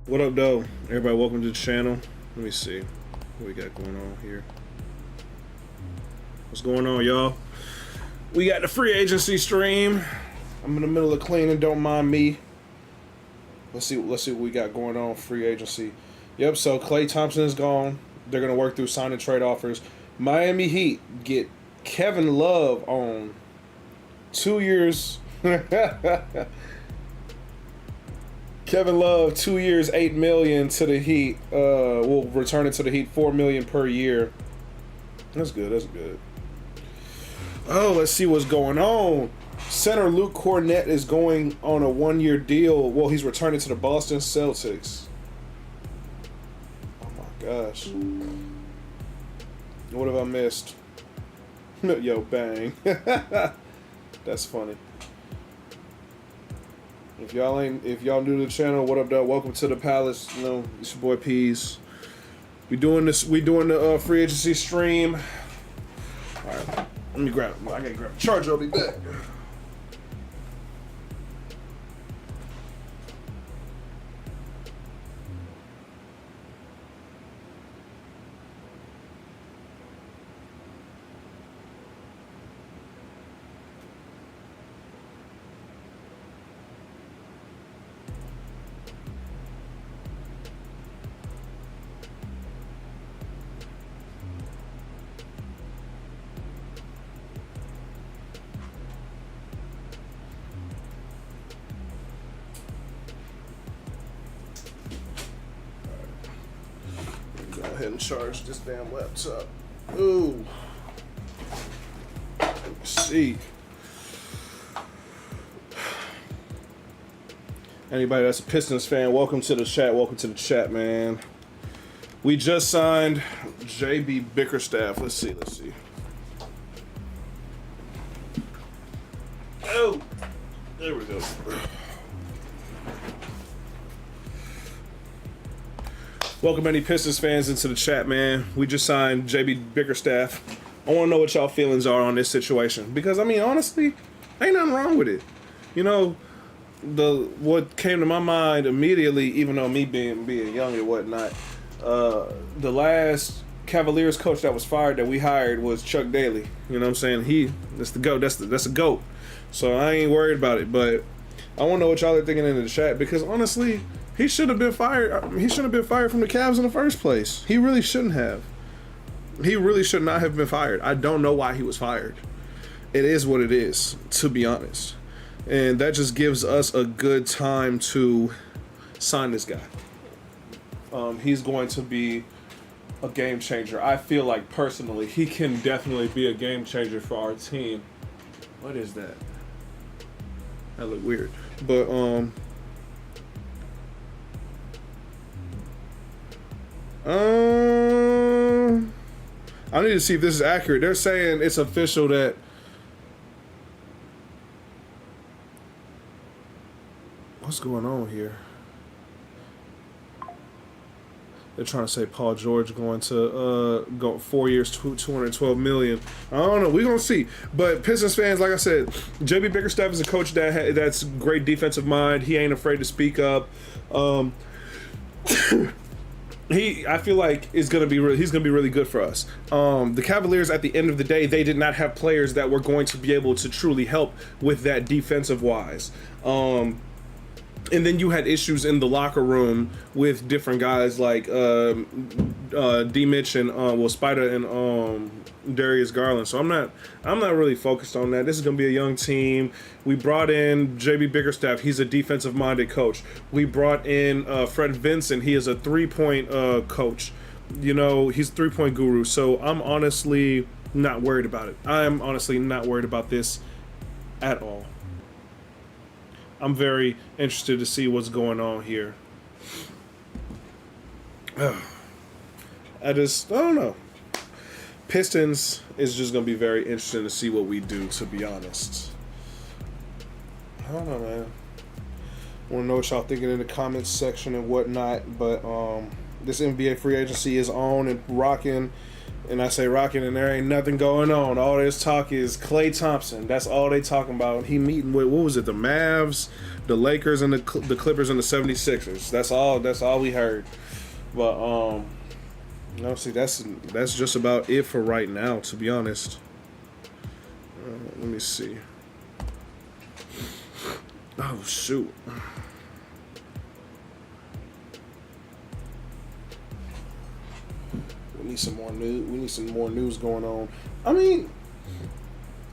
What up, though? Everybody, welcome to the channel. Let me see what we got going on here. What's going on, y'all? We got the free agency stream. I'm in the middle of cleaning. Don't mind me. Let's see what we got going on. Free agency. Yep. So Klay Thompson is gone. They're gonna work through sign and trade offers. Miami Heat get Kevin Love on 2 years. Kevin Love, 2 years, $8 million to the Heat. We'll return it to the Heat, $4 million per year. That's good. That's good. Oh, let's see what's going on. Center Luke Kornet is going on a 1-year deal. Well, he's returning to the Boston Celtics. Oh my gosh. What have I missed? Yo, bang. That's funny. If y'all new to the channel, what up, though? Welcome to the palace. You know, it's your boy Peas. We doing the free agency stream. All right, let me grab. I gotta grab a charger. I'll be back. Go ahead and charge this damn laptop. Ooh. Let me see. Anybody that's a Pistons fan, welcome to the chat. Welcome to the chat, man. We just signed JB Bickerstaff. Let's see. Oh, there we go. Welcome any Pistons fans into the chat, man. We just signed JB Bickerstaff. I want to know what y'all feelings are on this situation. Because, I mean, honestly, ain't nothing wrong with it. You know, what came to my mind immediately, even though me being young and whatnot, the last Cavaliers coach that was fired that we hired was Chuck Daly. You know what I'm saying? That's the GOAT. That's a GOAT. So I ain't worried about it. But I want to know what y'all are thinking in the chat. Because, honestly, he should have been fired. He shouldn't have been fired from the Cavs in the first place. He really shouldn't have. He really should not have been fired. I don't know why he was fired. It is what it is, to be honest. And that just gives us a good time to sign this guy. He's going to be a game changer. I feel like, personally, he can definitely be a game changer for our team. What is that? That looked weird. But, I need to see if this is accurate. They're saying it's official that what's going on here? They're trying to say Paul George going to go 4 years, $212 million. I don't know. We're gonna see. But Pistons fans, like I said, JB Bickerstaff is a coach that's great defensive mind. He ain't afraid to speak up. I feel like he's gonna be really good for us. The Cavaliers, at the end of the day, they did not have players that were going to be able to truly help with that defensive wise. And then you had issues in the locker room with different guys like D. Mitch and Spider and Darius Garland. So I'm not really focused on that. This is gonna be a young team. We brought in JB Bickerstaff. He's a defensive minded coach. We brought in Fred Vincent. He is a 3-point coach. You know, he's a 3-point guru. So I'm honestly not worried about it. I'm honestly not worried about this at all. I'm very interested to see what's going on here. I don't know. Pistons is just going to be very interesting to see what we do, to be honest. I don't know, man. I want to know what y'all thinking in the comments section and whatnot, but this NBA free agency is on and rocking. And I say rocking, and there ain't nothing going on. All this talk is Klay Thompson. That's all they talking about. He meeting with, what was it, the Mavs, the Lakers, and the Clippers, and the 76ers. That's all we heard. But no, see, that's just about it for right now, to be honest. Let me see. Oh shoot. We need some more news. We need some more news going on. I mean,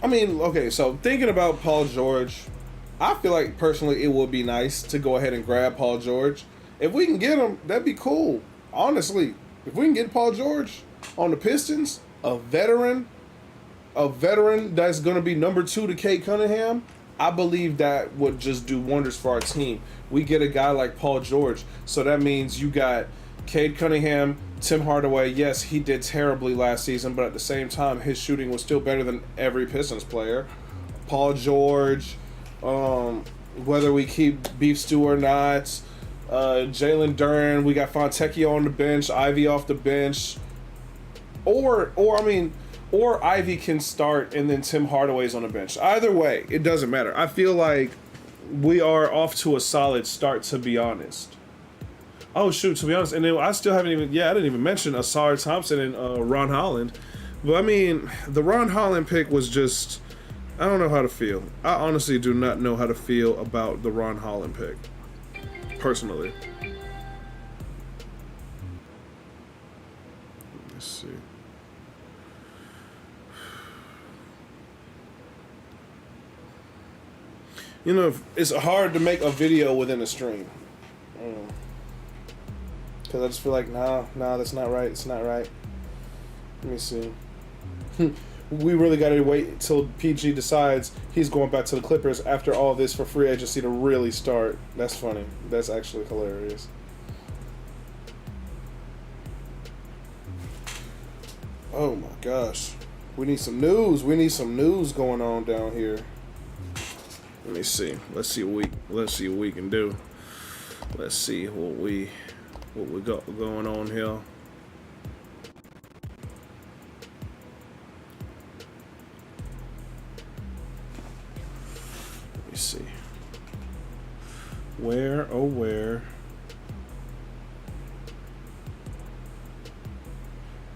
okay. So thinking about Paul George, I feel like personally it would be nice to go ahead and grab Paul George. If we can get him, that'd be cool. Honestly, if we can get Paul George on the Pistons, a veteran that's going to be number 2 to Cade Cunningham, I believe that would just do wonders for our team. We get a guy like Paul George, so that means you got Cade Cunningham, Tim Hardaway, yes, he did terribly last season, but at the same time, his shooting was still better than every Pistons player. Paul George, whether we keep Beef Stew or not, Jalen Duren, we got Fontecchio on the bench, Ivy off the bench, or Ivy can start and then Tim Hardaway's on the bench. Either way, it doesn't matter. I feel like we are off to a solid start, to be honest. Oh shoot, to be honest, and then I still haven't even, I didn't even mention Asar Thompson and Ron Holland. But I mean, the Ron Holland pick was just, I don't know how to feel. I honestly do not know how to feel about the Ron Holland pick, personally. Let's see. You know, it's hard to make a video within a stream. Because I just feel like, nah, that's not right. It's not right. Let me see. We really got to wait till PG decides he's going back to the Clippers after all this for free agency to really start. That's funny. That's actually hilarious. Oh my gosh. We need some news. We need some news going on down here. Let me see. Let's see what we can do. Let's see what we got going on here. Let me see. Where, oh where?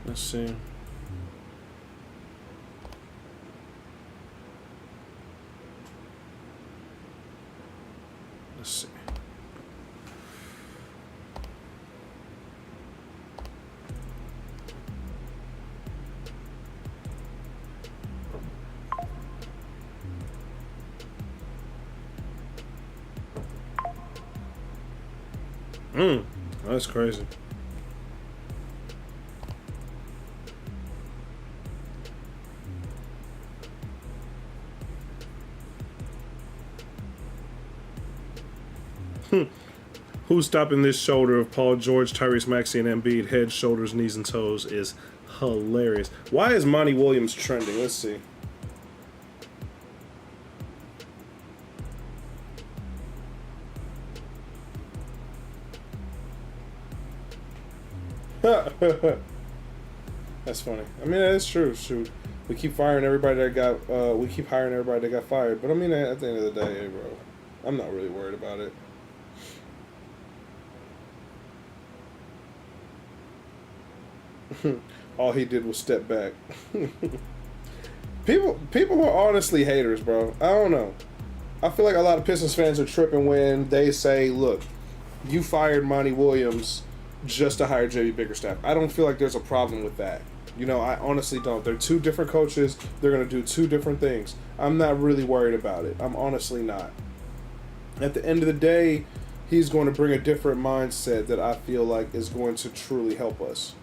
Let's see. Let's see. That's crazy. Who's stopping this shoulder of Paul George, Tyrese Maxey, and Embiid? Head, shoulders, knees, and toes is hilarious. Why is Monty Williams trending? Let's see. That's funny. I mean, that's true. Shoot, we keep firing everybody that got. We keep hiring everybody that got fired. But I mean, at the end of the day, hey, bro, I'm not really worried about it. All he did was step back. People are honestly haters, bro. I don't know. I feel like a lot of Pistons fans are tripping when they say, "Look, you fired Monty Williams just to hire JB Bickerstaff." I don't feel like there's a problem with that. You know, I honestly don't. They're two different coaches. They're going to do two different things. I'm not really worried about it. I'm honestly not. At the end of the day, he's going to bring a different mindset that I feel like is going to truly help us.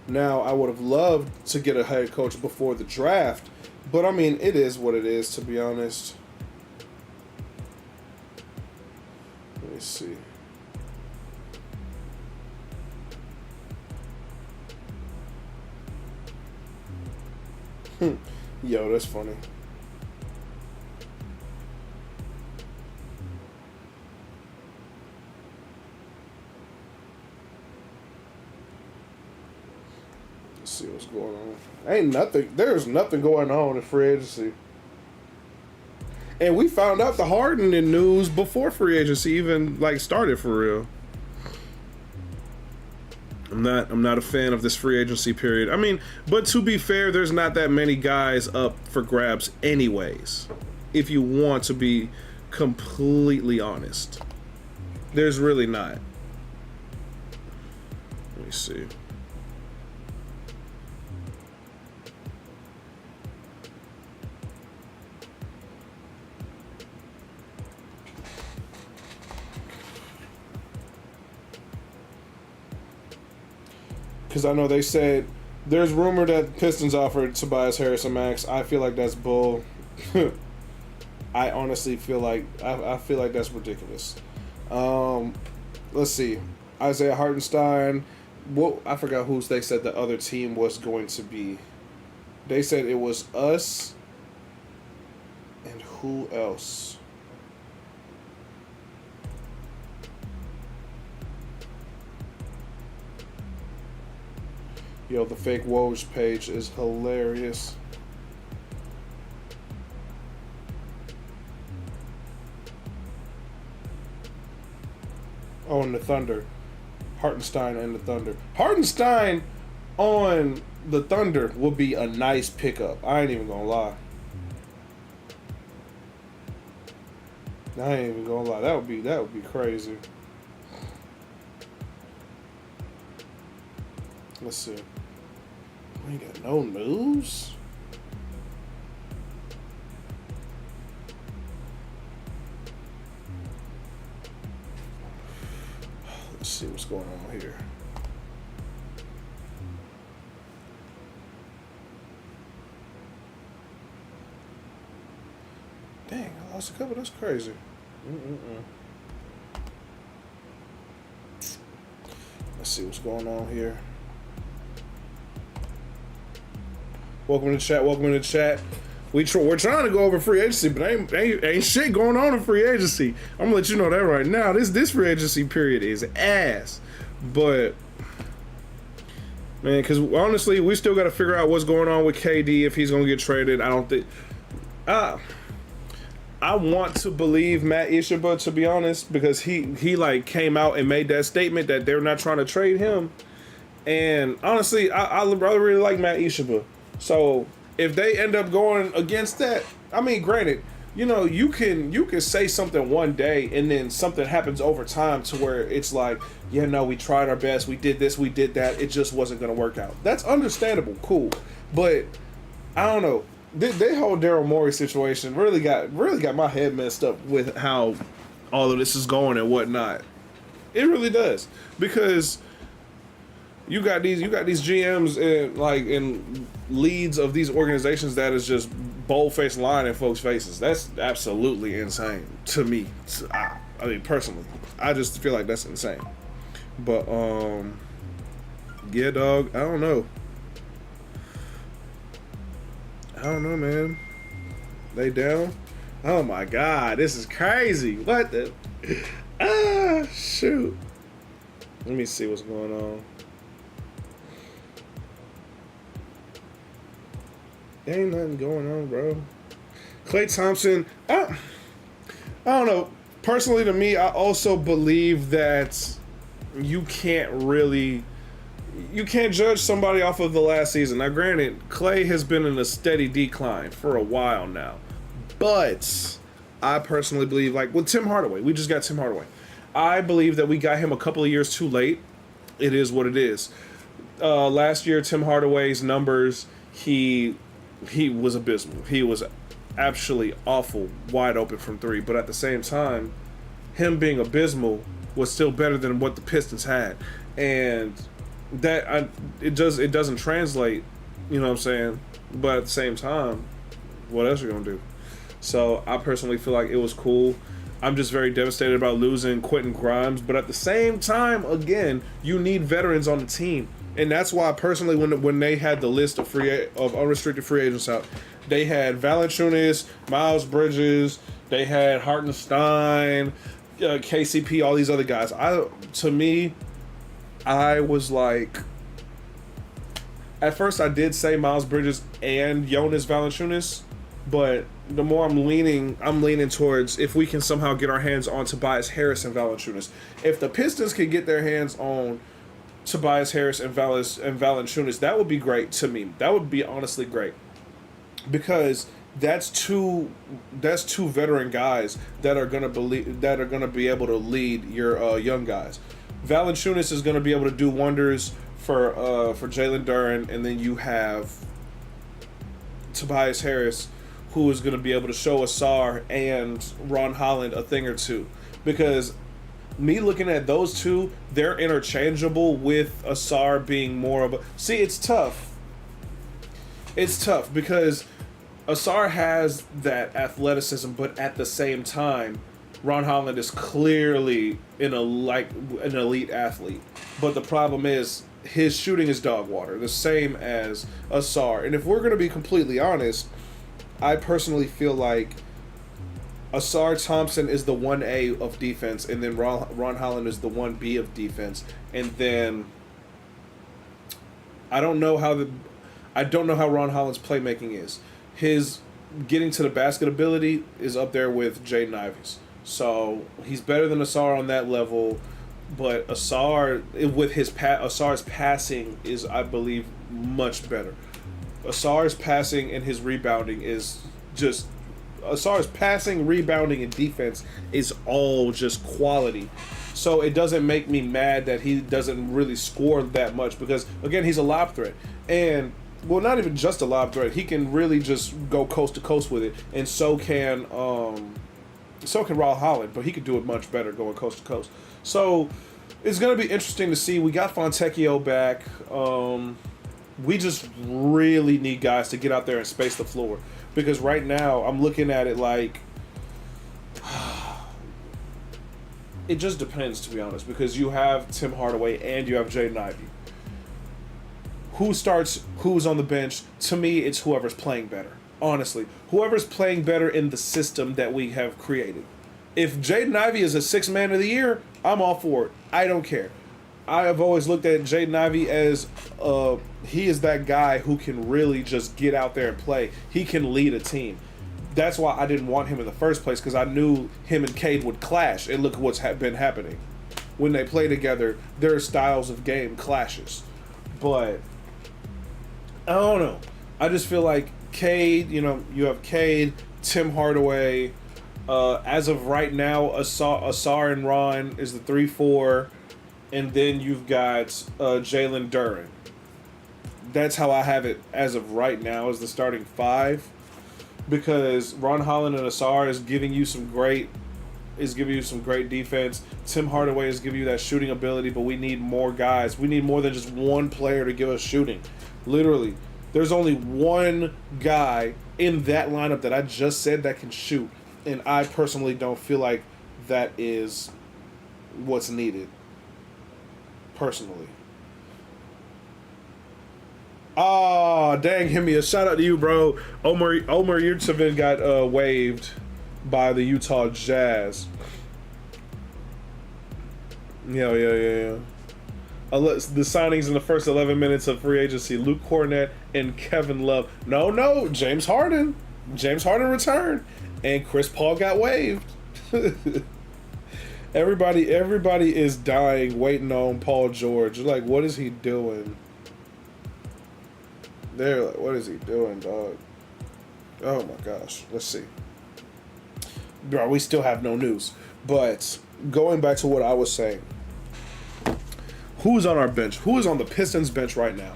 Now, I would have loved to get a head coach before the draft, but I mean, it is what it is, to be honest. Let me see. Yo, that's funny. Let's see what's going on. Ain't nothing. There's nothing going on in free agency. And we found out the Harden news before free agency even started for real. I'm not a fan of this free agency period. I mean, but to be fair, there's not that many guys up for grabs anyways. If you want to be completely honest. There's really not. Let me see. Because I know they said there's rumor that Pistons offered Tobias Harris and Max. I feel like that's bull. I honestly feel like I feel like that's ridiculous. Let's see. Isaiah Hartenstein, What I forgot who they said the other team was going to be. They said it was us and who else? Yo, the fake Woj page is hilarious. Oh, and the Thunder. Hartenstein and the Thunder. Hartenstein on the Thunder would be a nice pickup. I ain't even gonna lie. I ain't even gonna lie. That would be crazy. Let's see. We ain't got no news. Let's see what's going on here. Dang, I lost a couple. That's crazy. Let's see what's going on here. Welcome to the chat. Welcome to the chat. We're trying to go over free agency, but ain't shit going on in free agency. I'm gonna let you know that right now. This free agency period is ass. But man, because honestly, we still got to figure out what's going on with KD if he's gonna get traded. I don't think. I want to believe Matt Ishbia, to be honest, because he like came out and made that statement that they're not trying to trade him. And honestly, I really like Matt Ishbia. So if they end up going against that, I mean, granted, you know, you can say something one day and then something happens over time to where it's like, yeah, no, we tried our best, we did this, we did that, it just wasn't gonna work out. That's understandable, cool, but I don't know. They whole Daryl Morey situation really got my head messed up with how all of this is going and whatnot. It really does, because you got these GMs and leads of these organizations that is just bold-faced lying in folks' faces. That's absolutely insane to me. I mean, personally, I just feel like that's insane. But yeah, dog. I don't know. I don't know, man. They down? Oh my God, this is crazy. What the? Shoot. Let me see what's going on. There ain't nothing going on, bro. Klay Thompson, I don't know. Personally, to me, I also believe that you can't judge somebody off of the last season. Now, granted, Klay has been in a steady decline for a while now. But I personally believe, like with Tim Hardaway, we just got Tim Hardaway. I believe that we got him a couple of years too late. It is what it is. Last year, Tim Hardaway's numbers, he was abysmal. He was actually awful, wide open from three. But at the same time, him being abysmal was still better than what the Pistons had. And it doesn't translate, you know what I'm saying? But at the same time, what else are you gonna do? So I personally feel like it was cool. I'm just very devastated about losing Quentin Grimes, but at the same time, again, you need veterans on the team, and that's why personally, when they had the list of unrestricted free agents out, they had Valanciunas, Miles Bridges, they had Hartenstein, KCP, all these other guys. I was like, at first I did say Miles Bridges and Jonas Valanciunas, but the more I'm leaning towards if we can somehow get our hands on Tobias Harris and Valanciunas. If the Pistons can get their hands on Tobias Harris and Valanciunas, that would be great to me. That would be honestly great, because that's two veteran guys that are gonna be able to lead your young guys. Valanciunas is gonna be able to do wonders for Jalen Duren, and then you have Tobias Harris, who is going to be able to show Ausar and Ron Holland a thing or two. Because me looking at those two, they're interchangeable with Ausar being more of a... See, it's tough. It's tough because Ausar has that athleticism, but at the same time, Ron Holland is clearly an elite athlete. But the problem is, his shooting is dog water, the same as Asar. And if we're going to be completely honest, I personally feel like Asar Thompson is the 1A of defense, and then Ron Holland is the 1B of defense. And then I don't know how Ron Holland's playmaking is. His getting to the basket ability is up there with Jaden Ivey's. So he's better than Asar on that level, but Asar's passing is, I believe, much better. Asar's passing and his rebounding is just Asar's passing, rebounding, and defense is all just quality. So it doesn't make me mad that he doesn't really score that much because, again, he's a lob threat. And, well, not even just a lob threat. He can really just go coast to coast with it. And so can Ron Holland, but he could do it much better going coast to coast. So it's going to be interesting to see. We got Fontecchio back. We just really need guys to get out there and space the floor. Because right now, I'm looking at it like it just depends, to be honest. Because you have Tim Hardaway and you have Jaden Ivey. Who starts, who's on the bench? To me, it's whoever's playing better. Honestly. Whoever's playing better in the system that we have created. If Jaden Ivey is a sixth man of the year, I'm all for it. I don't care. I have always looked at Jaden Ivey as he is that guy who can really just get out there and play. He can lead a team. That's why I didn't want him in the first place, because I knew him and Cade would clash. And look what's been happening. When they play together, their styles of game clashes. But I don't know. I just feel like Cade, you have Cade, Tim Hardaway. As of right now, Asar and Ron is the 3-4. And then you've got Jalen Duren. That's how I have it as of right now as the starting five. Because Ron Holland and Asar is giving you some great defense. Tim Hardaway is giving you that shooting ability, but we need more guys. We need more than just one player to give us shooting. Literally. There's only one guy in that lineup that I just said that can shoot. And I personally don't feel like that is what's needed. Personally. Dang, hit me a shout out to you, bro. Omer Yurtseven got waived by the Utah Jazz. Yeah. The signings in the first 11 minutes of free agency: Luke Kornet and Kevin Love. No, James Harden. James Harden returned, and Chris Paul got waived. Everybody is dying, waiting on Paul George. You're like, what is he doing? They're like, what is he doing, dog? Oh my gosh. Let's see. Bro, we still have no news. But going back to what I was saying, who's on our bench? Who is on the Pistons bench right now?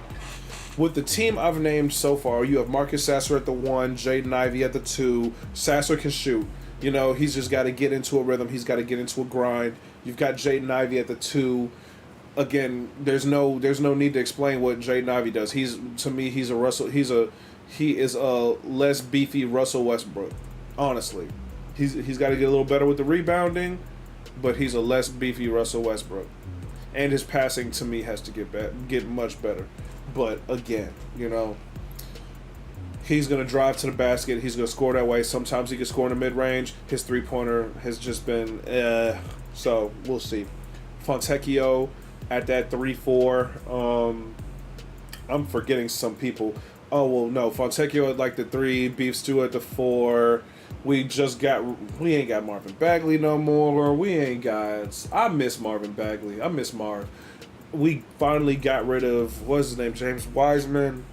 With the team I've named so far, you have Marcus Sasser at the 1, Jaden Ivey at the 2. Sasser can shoot. He's just got to get into a rhythm. He's got to get into a grind. You've got Jaden Ivey at the 2. Again, there's no need to explain what Jaden Ivey does. He is a less beefy Russell Westbrook. Honestly, he's got to get a little better with the rebounding, but he's a less beefy Russell Westbrook. And his passing to me has to get much better. But again, he's going to drive to the basket. He's going to score that way. Sometimes he can score in the mid-range. His three-pointer has just been so we'll see. Fontecchio at that 3-4. I'm forgetting some people. Oh, well, no. Fontecchio at like the 3. Beef Stew at the 4. We ain't got Marvin Bagley no more. I miss Marvin Bagley. I miss Marv. We finally got rid of, what's his name, James Wiseman.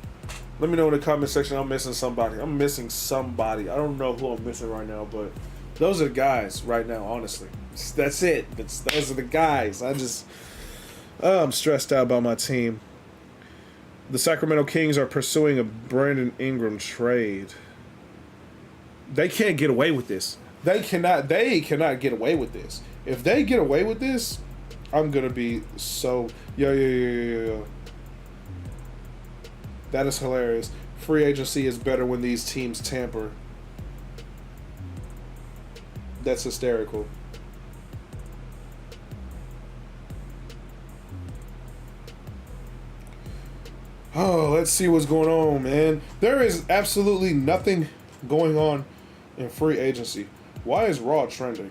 Let me know in the comment section. I'm missing somebody. I don't know who I'm missing right now, but those are the guys right now, honestly. That's it. Those are the guys. I'm stressed out about my team. The Sacramento Kings are pursuing a Brandon Ingram trade. They can't get away with this. They cannot get away with this. If they get away with this, I'm going to be so... Yo. That is hilarious. Free agency is better when these teams tamper. That's hysterical. Oh, let's see what's going on, man. There is absolutely nothing going on in free agency. Why is Raw trending?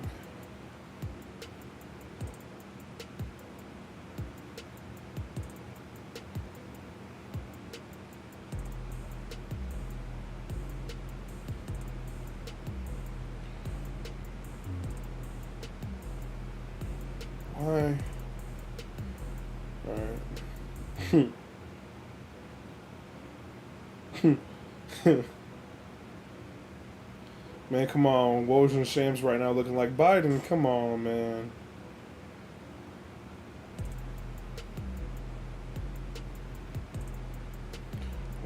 Why? Alright. Man, come on. Woj and Shams right now looking like Biden. Come on, man.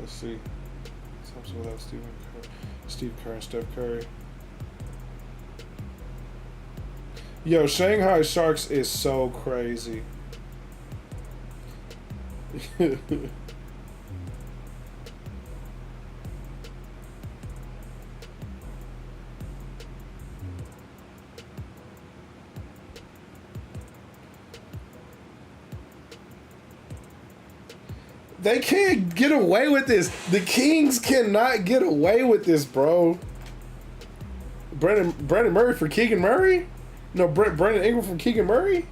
Let's see. Something without Steve Kerr and Steph Curry. Yo, Shanghai Sharks is so crazy. They can't get away with this. The Kings cannot get away with this, bro. Brandon Murray for Keegan Murray? No, Brandon Ingram from Keegan Murray?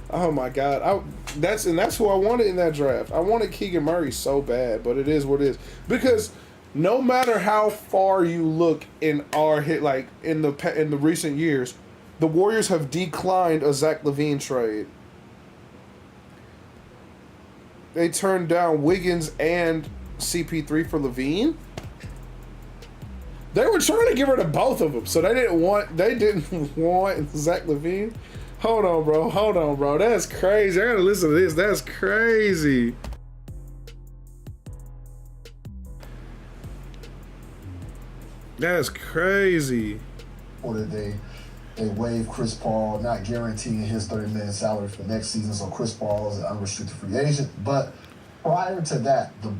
Oh my God. That's who I wanted in that draft. I wanted Keegan Murray so bad, but it is what it is. Because no matter how far you look in our hit, like in the recent years, the Warriors have declined a Zach LaVine trade. They turned down Wiggins and CP3 for LaVine. They were trying to get rid of both of them, so they didn't want Zach LaVine. Hold on, bro. That's crazy. I gotta listen to this. That's crazy. That's crazy. Or did they waived Chris Paul, not guaranteeing his $30 million salary for next season, so Chris Paul is an unrestricted free agent. But prior to that, the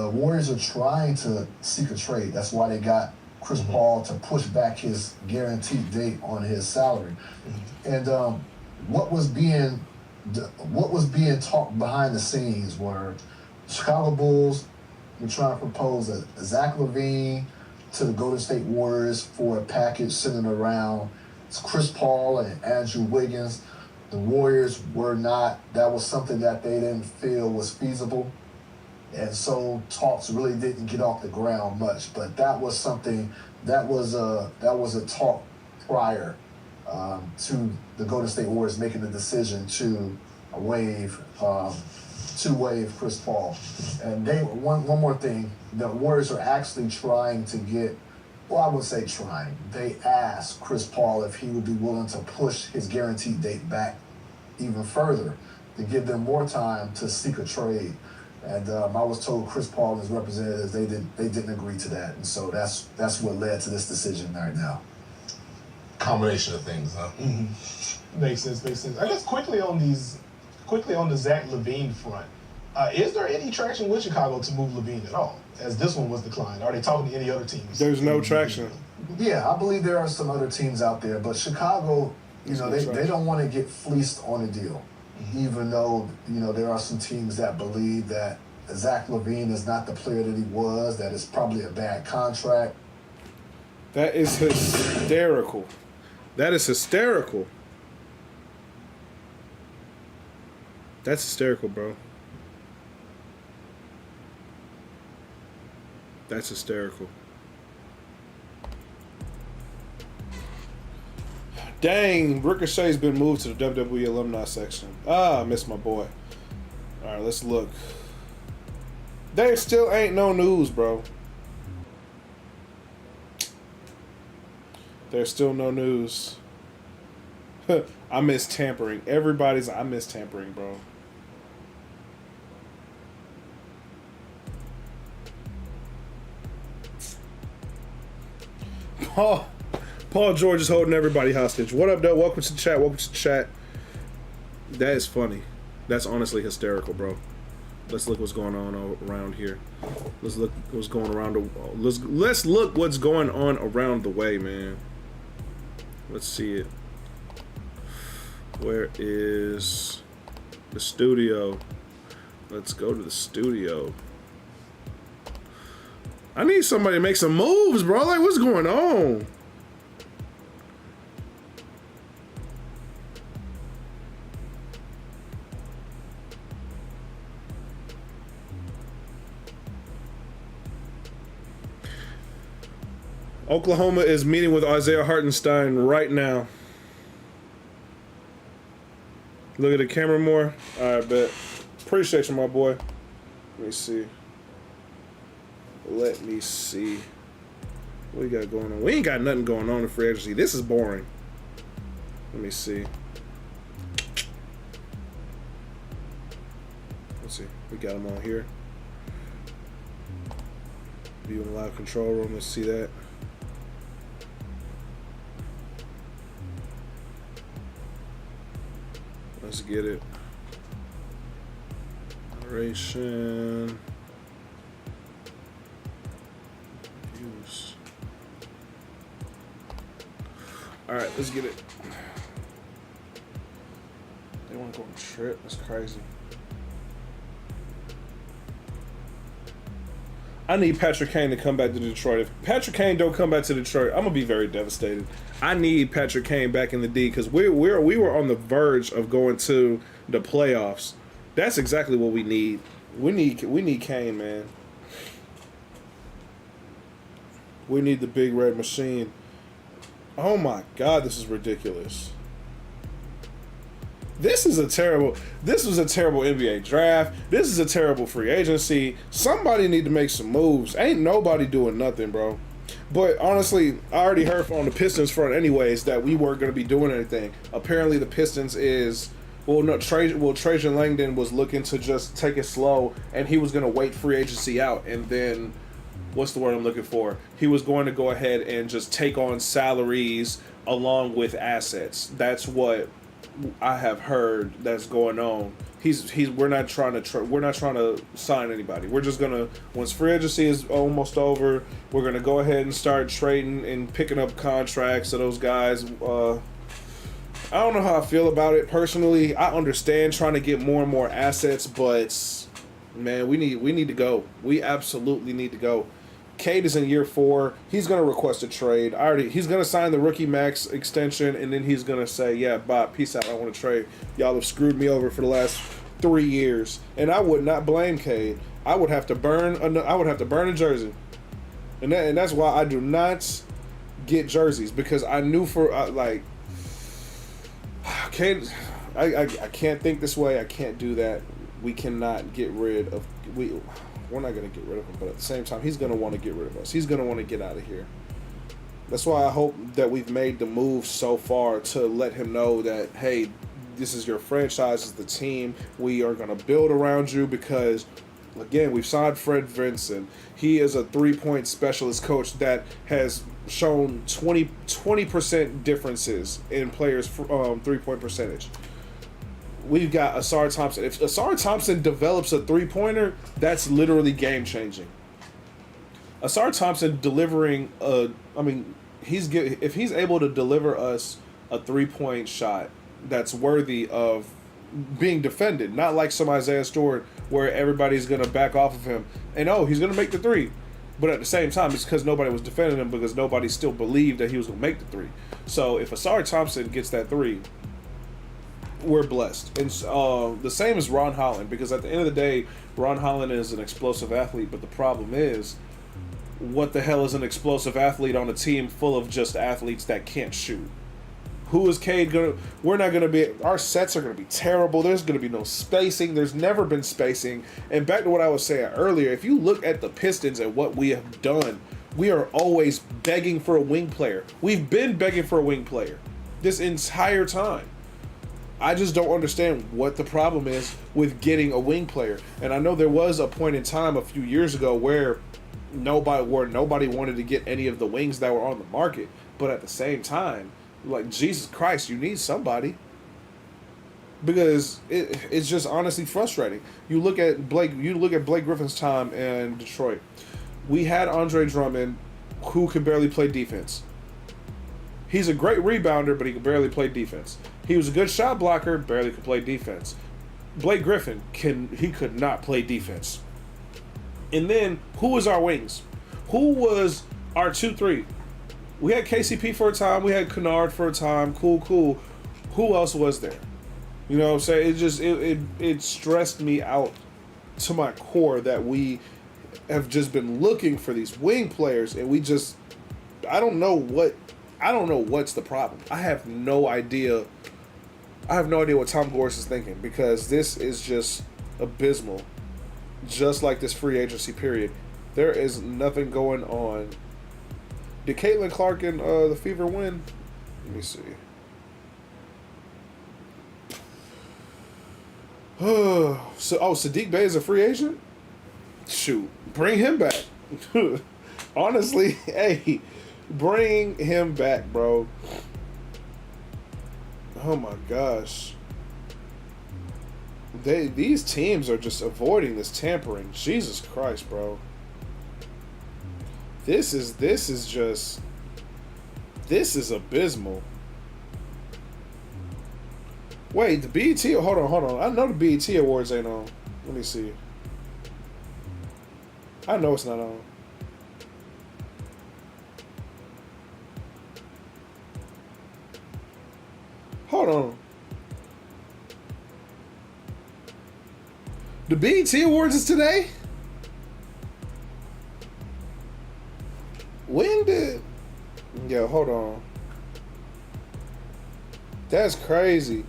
Warriors are trying to seek a trade. That's why they got Chris Paul to push back his guaranteed date on his salary. And what was being talked behind the scenes were Chicago Bulls were trying to propose a Zach LaVine to the Golden State Warriors for a package centered around Chris Paul and Andrew Wiggins. The Warriors were not. That was something that they didn't feel was feasible. And so talks really didn't get off the ground much. But that was something, that was a talk prior to the Golden State Warriors making the decision to waive Chris Paul. And one more thing, the Warriors are actually trying to get, well, I would say trying. They asked Chris Paul if he would be willing to push his guaranteed date back even further to give them more time to seek a trade. And I was told Chris Paul and his representatives they didn't agree to that, and so that's what led to this decision right now. Combination of things, huh? Mm-hmm. Makes sense. I guess quickly on the Zach LaVine front, is there any traction with Chicago to move LaVine at all? As this one was declined, are they talking to any other teams? There's no traction. Yeah, I believe there are some other teams out there, but Chicago, they don't want to get fleeced on a deal. Even though, there are some teams that believe that Zach LaVine is not the player that he was, that it's probably a bad contract. That is hysterical. That's hysterical, bro. That's hysterical. Dang, Ricochet's been moved to the WWE alumni section. I missed my boy. All right, let's look. There still ain't no news, bro. There's still no news. I miss tampering. I miss tampering, bro. Paul George is holding everybody hostage. What up, though? Welcome to the chat. That is funny. That's honestly hysterical, bro. Let's look what's going on around here. Let's look what's going around. Let's look what's going on around the way, man. Let's see it. Where is the studio? Let's go to the studio. I need somebody to make some moves, bro. Like, what's going on? Oklahoma is meeting with Isaiah Hartenstein right now. Look at the camera more. All right, bet. Appreciate you, my boy. Let me see. Let me see. What we got going on? We ain't got nothing going on in free agency. This is boring. Let me see. Let's see. We got them on here. View in live control room. Let's see that. Let's get it. Duration. Views. All right, let's get it. They want to go on a trip. That's crazy. I need Patrick Kane to come back to Detroit. If Patrick Kane don't come back to Detroit, I'm gonna be very devastated. I need Patrick Kane back in the D because we were on the verge of going to the playoffs. That's exactly what we need. We need Kane, man. We need the big red machine. Oh my God, this is ridiculous. This was a terrible NBA draft. This is a terrible free agency. Somebody need to make some moves. Ain't nobody doing nothing, bro. But honestly, I already heard on the Pistons front anyways that we weren't going to be doing anything. Apparently the Pistons Trajan Langdon was looking to just take it slow and he was going to wait free agency out and then what's the word I'm looking for? He was going to go ahead and just take on salaries along with assets. That's what I have heard that's going on. We're not trying to sign anybody. We're just gonna, once free agency is almost over, we're gonna go ahead and start trading and picking up contracts of those guys. I don't know how I feel about it personally. I understand trying to get more and more assets, but man, we need to go. We absolutely need to go. Cade is in year 4. He's going to request a trade. He's going to sign the rookie max extension, and then he's going to say, yeah, bye, peace out, I want to trade. Y'all have screwed me over for the last 3 years. And I would not blame Cade. I would have to burn a jersey. And that's why I do not get jerseys, because I knew Cade, I can't think this way. I can't do that. We cannot get rid of... We're not going to get rid of him, but at the same time, he's going to want to get rid of us. He's going to want to get out of here. That's why I hope that we've made the move so far to let him know that, hey, this is your franchise, this is the team. We are going to build around you because, again, we've signed Fred Vinson. He is a three-point specialist coach that has shown 20% differences in players' three-point percentage. We've got Asar Thompson. If Asar Thompson develops a three-pointer, that's literally game-changing. Asar Thompson delivering if he's able to deliver us a three-point shot that's worthy of being defended, not like some Isaiah Stewart where everybody's going to back off of him and he's going to make the three. But at the same time, it's because nobody was defending him because nobody still believed that he was going to make the three. So if Asar Thompson gets that three, we're blessed. And the same as Ron Holland, because at the end of the day, Ron Holland is an explosive athlete, but the problem is, what the hell is an explosive athlete on a team full of just athletes that can't shoot? Who is Cade gonna... We're not gonna be... Our sets are gonna be terrible. There's gonna be no spacing. There's never been spacing. And back to what I was saying earlier, if you look at the Pistons and what we have done, we are always begging for a wing player. We've been begging for a wing player this entire time. I just don't understand what the problem is with getting a wing player. And I know there was a point in time a few years ago where nobody wanted to get any of the wings that were on the market. But at the same time, like, Jesus Christ, you need somebody. Because it's just honestly frustrating. You look at Blake Griffin's time in Detroit. We had Andre Drummond, who can barely play defense. He's a great rebounder, but he can barely play defense. He was a good shot blocker, barely could play defense. Blake Griffin could not play defense. And then who was our wings? Who was our 2-3? We had KCP for a time. We had Kennard for a time. Cool. Who else was there? You know what I'm saying? It stressed me out to my core that we have just been looking for these wing players, and I don't know what's the problem. I have no idea. I have no idea what Tom Gores is thinking, because this is just abysmal. Just like this free agency period, there is nothing going on. Did Caitlin Clark and the Fever win? Let me see. Sadiq Bey is a free agent? Shoot, bring him back. Honestly, hey, bring him back, bro. Oh my gosh. These teams are just avoiding this tampering. Jesus Christ, bro. This is abysmal. Wait, the BET, hold on. I know the BET Awards ain't on. Let me see. I know it's not on. Hold on. The BET Awards is today? When did... Yo, hold on. That's crazy.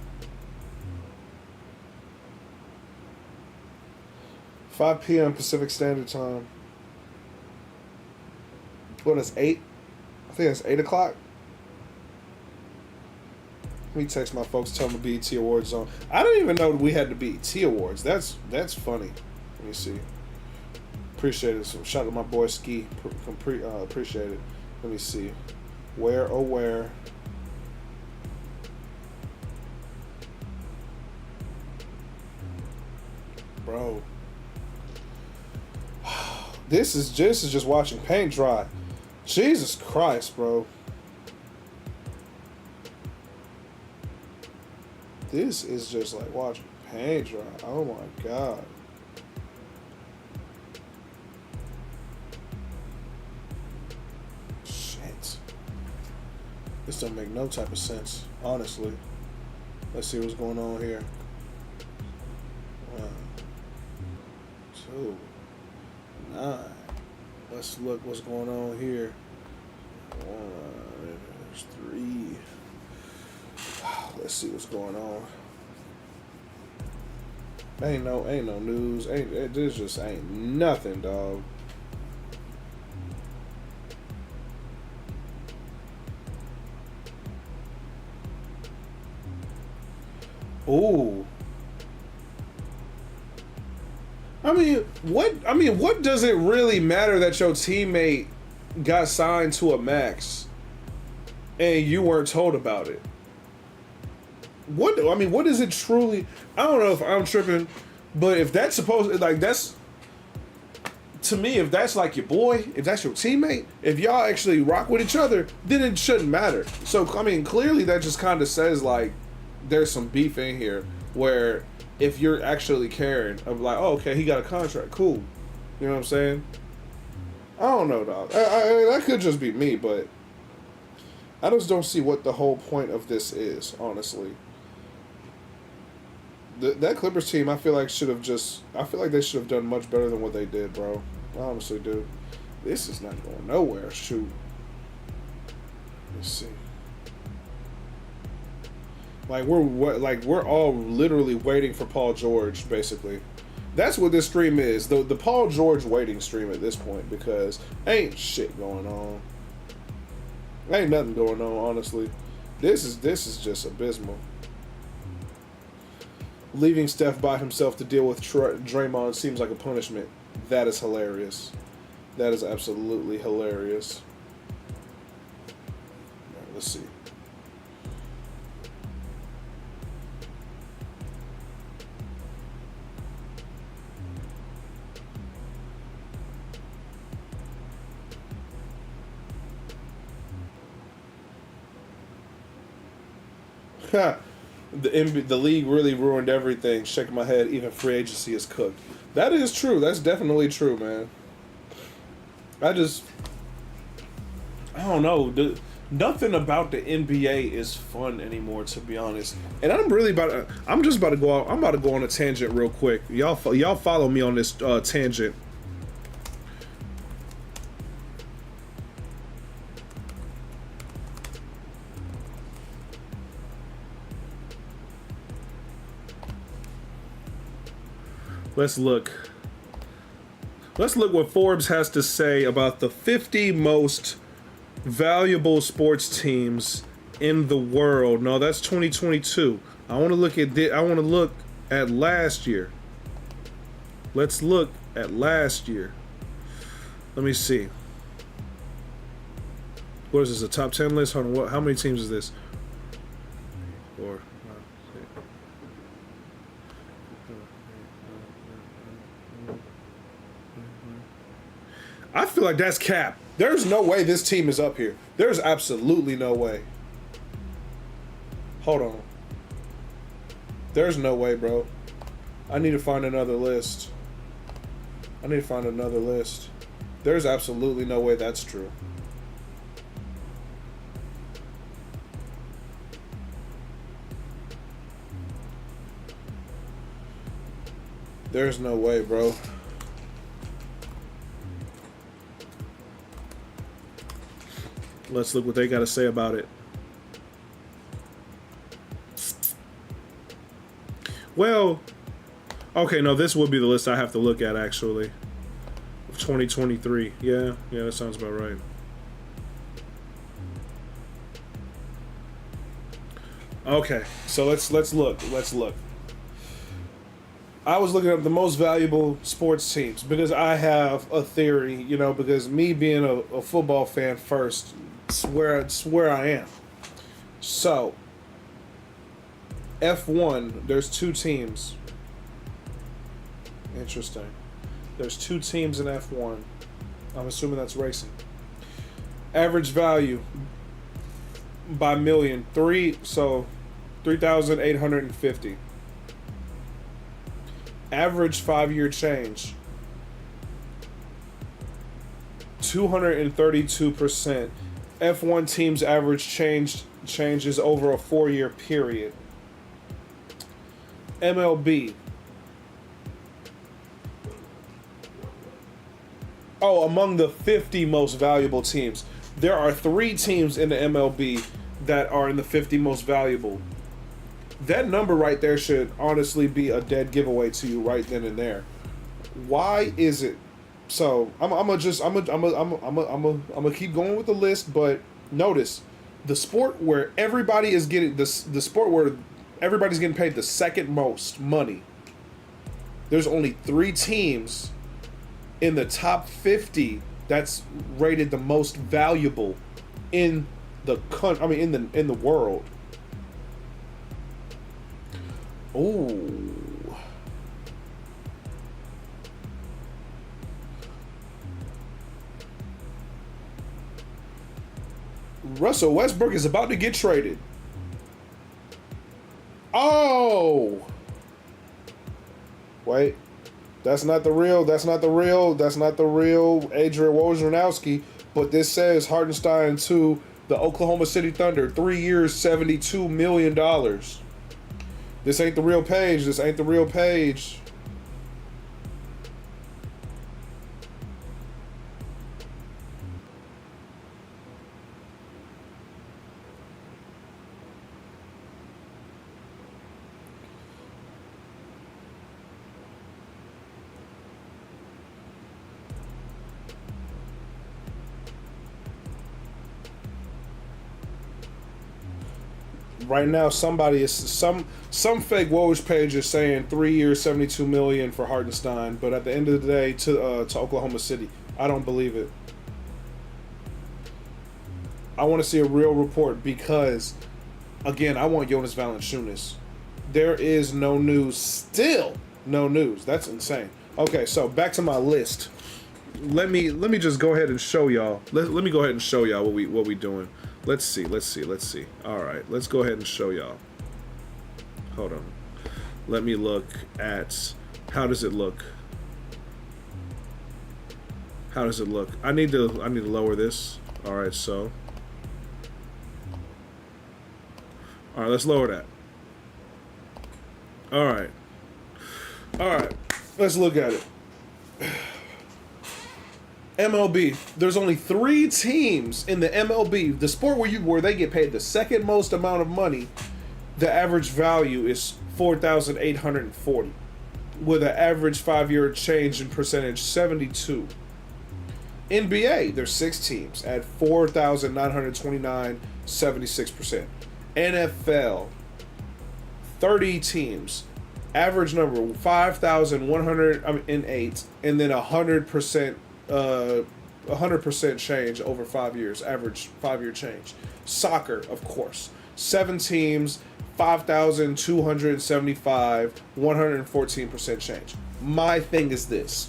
5 p.m. Pacific Standard Time. What is 8? I think it's 8 o'clock. Let me text my folks, tell them the BET Awards on. I don't even know we had the BET Awards. That's funny. Let me see. Appreciate it. So shout out to my boy Ski. Appreciate it. Let me see. Where? Bro. This is just watching paint dry. Jesus Christ, bro. This is just like watching paint dry. Oh my God. Shit. This don't make no type of sense, honestly. Let's see what's going on here. 1, 2, 9. Let's look what's going on here. 1, 3. Let's see what's going on. Ain't no news. This just ain't nothing, dog. Ooh. What does it really matter that your teammate got signed to a max and you weren't told about it? What is it truly? I don't know if I'm tripping, but if that's supposed, like, that's, to me, if that's like your boy, if that's your teammate, if y'all actually rock with each other, then it shouldn't matter. So, clearly that just kind of says, like, there's some beef in here where if you're actually caring of, like, oh, okay, he got a contract, cool. You know what I'm saying? I don't know, dog. That could just be me, but I just don't see what the whole point of this is, honestly. That Clippers team, I feel like they should have done much better than what they did, bro. I honestly do. This is not going nowhere. Shoot. Let's see. We're all literally waiting for Paul George, basically. That's what this stream is. The Paul George waiting stream at this point, because ain't shit going on. Ain't nothing going on, honestly. This is just abysmal. Leaving Steph by himself to deal with Draymond seems like a punishment. That is hilarious. That is absolutely hilarious. All right, let's see. the league really ruined everything. Shaking my head. Even free agency is cooked. That is true. That's definitely true, man. I don't know. Nothing about the NBA is fun anymore, to be honest. And I'm just about to go out. I'm about to go on a tangent real quick. Y'all follow me on this tangent. Let's look what Forbes has to say about the 50 most valuable sports teams in the world. No, that's 2022. I want to look at last year. Let's look at last year. Let me see. What is this? A top 10 list? Hold on. How many teams is this? 4. I feel like that's cap. There's no way this team is up here. There's absolutely no way. Hold on. There's no way, bro. I need to find another list. There's absolutely no way that's true. There's no way, bro. Let's look what they got to say about it. Well, okay, no, this would be the list I have to look at, actually. Of 2023. Yeah, that sounds about right. Okay, so let's look. I was looking up the most valuable sports teams because I have a theory, because me being a football fan first, it's where I am. So, F1, there's 2 teams. Interesting. There's 2 teams in F1. I'm assuming that's racing. Average value by million, 3,850. Average 5-year change, 232%. F1 teams average changes over a 4-year period. MLB. Among the 50 most valuable teams. There are 3 teams in the MLB that are in the 50 most valuable. That number right there should honestly be a dead giveaway to you right then and there. Why is it? So I'm gonna keep going with the list, but notice the sport where everybody is getting the sport where everybody's getting paid the second most money. There's only 3 teams in the top 50 that's rated the most valuable in the in the world. Ooh. Russell Westbrook is about to get traded. Oh. Wait. That's not the real Adrian Wojnarowski, but this says Hartenstein to the Oklahoma City Thunder, 3 years, $72 million. This ain't the real page. Right now, some fake Woj page is saying 3 years, $72 million for Hartenstein, but at the end of the day, to Oklahoma City, I don't believe it. I want to see a real report because, again, I want Jonas Valanciunas. There is no news. Still, no news. That's insane. Okay, so back to my list. Let me just go ahead and show y'all. Let me go ahead and show y'all what we doing. Let's see. All right, let's go ahead and show y'all. Hold on. Let me look at how does it look. How does it look? I need to lower this. All right, so. All right, let's lower that. All right. All right. Let's look at it. MLB. There's only 3 teams in the MLB, the sport where they get paid the second most amount of money. The average value is 4,840, with an average 5-year change in percentage 72. NBA, there's 6 teams at 4,929, 76%. NFL, 30 teams, average number 5,108, and then 100%, 100% change over 5 years, average 5-year change. Soccer, of course, 7 teams, 5,275, 114% change. My thing is this.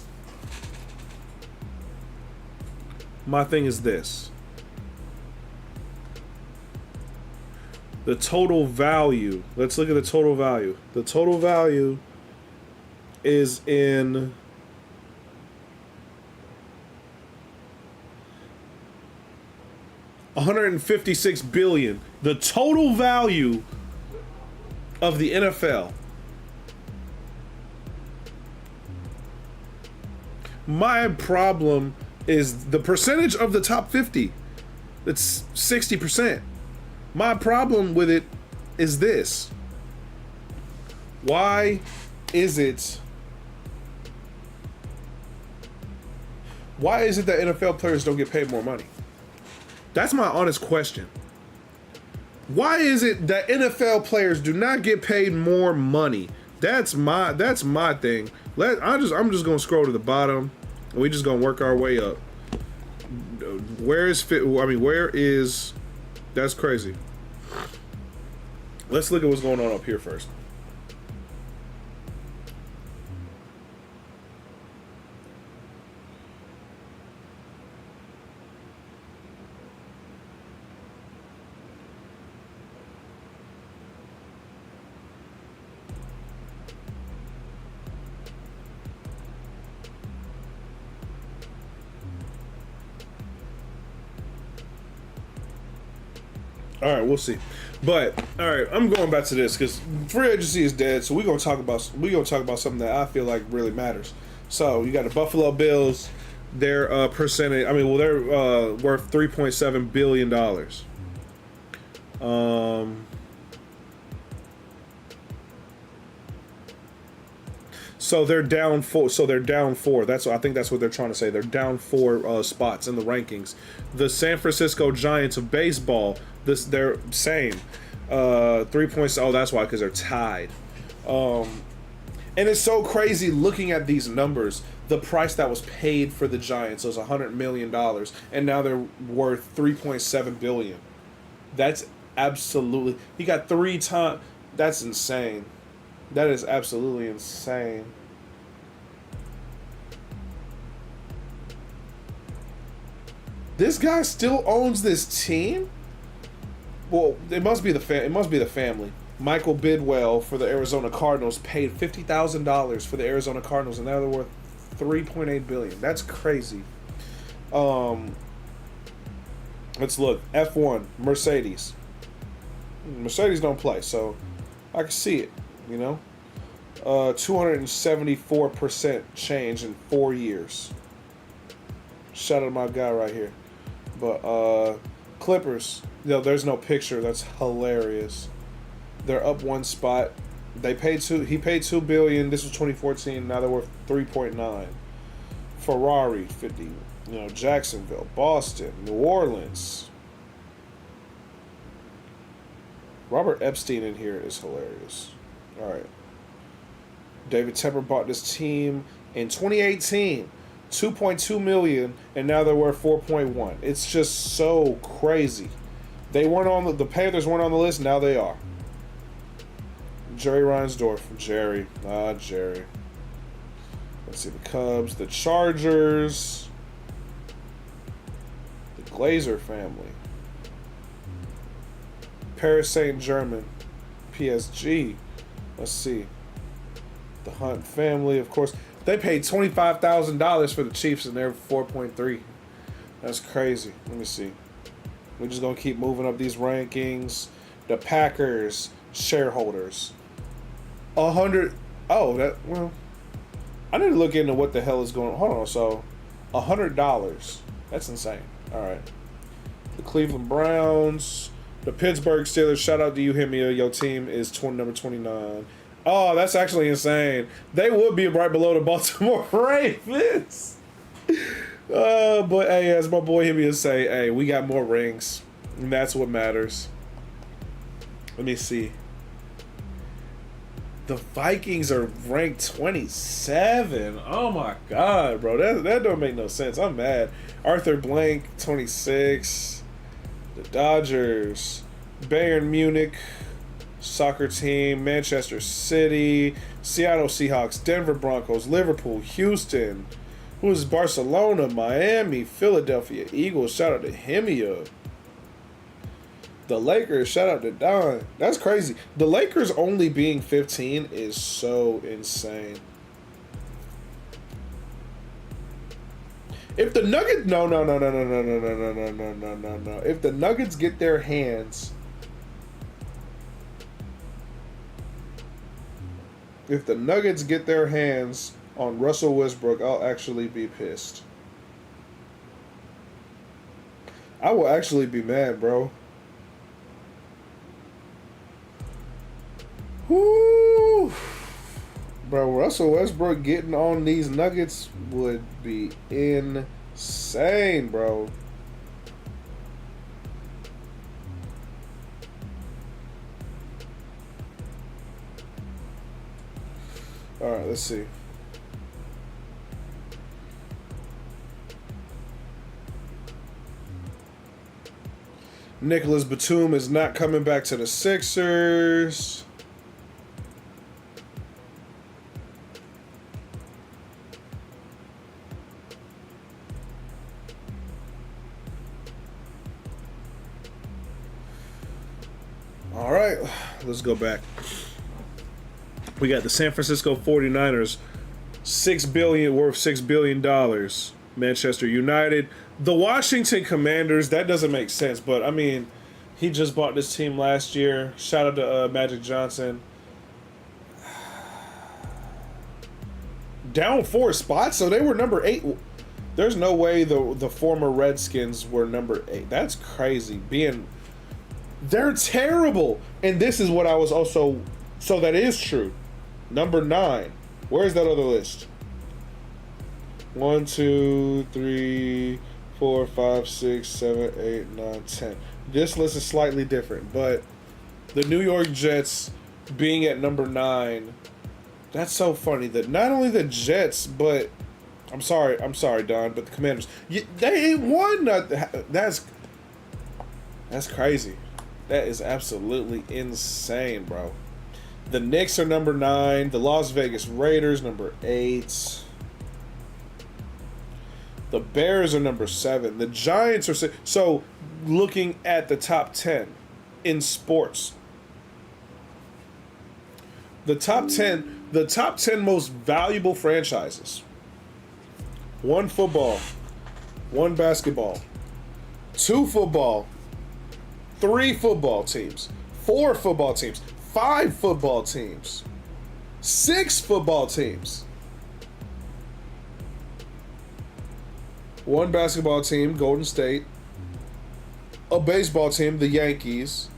The total value. Let's look at the total value. The total value is in $156 billion. The total value of the NFL. My problem is the percentage of the top 50. It's 60%. My problem with it is this. Why is it that NFL players don't get paid more money? That's my honest question. Why is it that NFL players do not get paid more money? That's my thing. I'm just gonna scroll to the bottom, and we just gonna work our way up. Where is? That's crazy. Let's look at what's going on up here first. All right, we'll see. But all right, I'm going back to this because free agency is dead. So we're gonna talk about something that I feel like really matters. So you got the Buffalo Bills. Their percentage. They're worth $3.7 billion. So they're down 4. I think that's what they're trying to say. They're down 4 spots in the rankings. The San Francisco Giants of baseball. They're same. 3 points. Oh, that's why, because they're tied. And it's so crazy looking at these numbers. The price that was paid for the Giants was $100 million, and now they're worth $3.7 billion. That's absolutely. He got 3 times. That's insane. That is absolutely insane. This guy still owns this team? Well, it must be the family. Michael Bidwell for the Arizona Cardinals paid $50,000 for the Arizona Cardinals, and now they're worth $3.8 billion. That's crazy. Let's look. F1, Mercedes. Mercedes don't play, so I can see it. 274% change in 4 years. Shout out to my guy right here. But Clippers, there's no picture. That's hilarious. They're up 1 spot. He paid $2 billion. This was 2014. Now they're worth 3.9. Ferrari 50. Jacksonville, Boston, New Orleans. Robert Epstein in here is hilarious. All right. David Tepper bought this team in 2018, $2.2 million, and now they're worth 4.1. It's just so crazy. They weren't on the Panthers weren't on the list. Now they are. Jerry Reinsdorf, Jerry. Jerry. Let's see, the Cubs, the Chargers, the Glazer family, Paris Saint-Germain, PSG, Let's see. The Hunt family, of course. They paid $25,000 for the Chiefs, and they're 4.3. That's crazy. Let me see. We're just gonna keep moving up these rankings. The Packers shareholders. 100. Oh, that well. I need to look into what the hell is going on. Hold on. So, $100. That's insane. All right. The Cleveland Browns. The Pittsburgh Steelers. Shout out to you, Hemia. Your team is number 29. Oh, that's actually insane. They would be right below the Baltimore Ravens. But hey, as my boy Hemia say, hey, we got more rings, and that's what matters. Let me see. The Vikings are ranked 27. Oh my God, bro. That don't make no sense. I'm mad. Arthur Blank, 26. The Dodgers. Bayern Munich. Soccer team. Manchester City. Seattle Seahawks. Denver Broncos. Liverpool. Houston. Who is Barcelona? Miami. Philadelphia Eagles. Shout out to Hemia. The Lakers, shout out to Don. That's crazy. The Lakers only being 15 is so insane. If the Nuggets, no. If the Nuggets get their hands, on Russell Westbrook, I'll actually be pissed. I will actually be mad, bro. Whoo! Bro, Russell Westbrook getting on these Nuggets would be insane, bro. Alright, let's see. Nicholas Batum is not coming back to the Sixers. All right, let's go back. We got the San Francisco 49ers, worth $6 billion. Manchester United, the Washington Commanders. That doesn't make sense, but I mean, he just bought this team last year. Shout out to Magic Johnson. Down 4 spots, so they were number 8. There's no way the former Redskins were number 8. That's crazy. They're terrible. And this is what I was also... So that is true. Number 9. Where's that other list? 1, 2, 3, 4, 5, 6, 7, 8, 9, 10. This list is slightly different. But the New York Jets being at number 9... That's so funny that not only the Jets, but... I'm sorry, Don, but the Commanders... They ain't won nothing. That's crazy. That is absolutely insane, bro. The Knicks are number 9. The Las Vegas Raiders, number 8. The Bears are number 7. The Giants are 6. So, looking at the top 10 in sports. The top 10 most valuable franchises. 1 football. 1 basketball. 2 football. 3 football teams, 4 football teams, 5 football teams, 6 football teams, 1 basketball team, Golden State, a baseball team, the Yankees,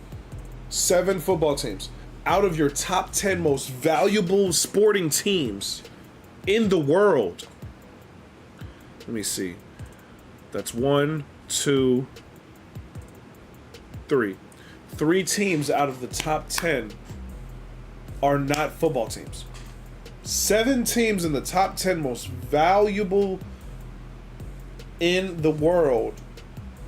7 football teams. Out of your top 10 most valuable sporting teams in the world. Let me see. That's 1, 2, 3. 3 teams out of the top 10 are not football teams. 7 teams in the top 10 most valuable in the world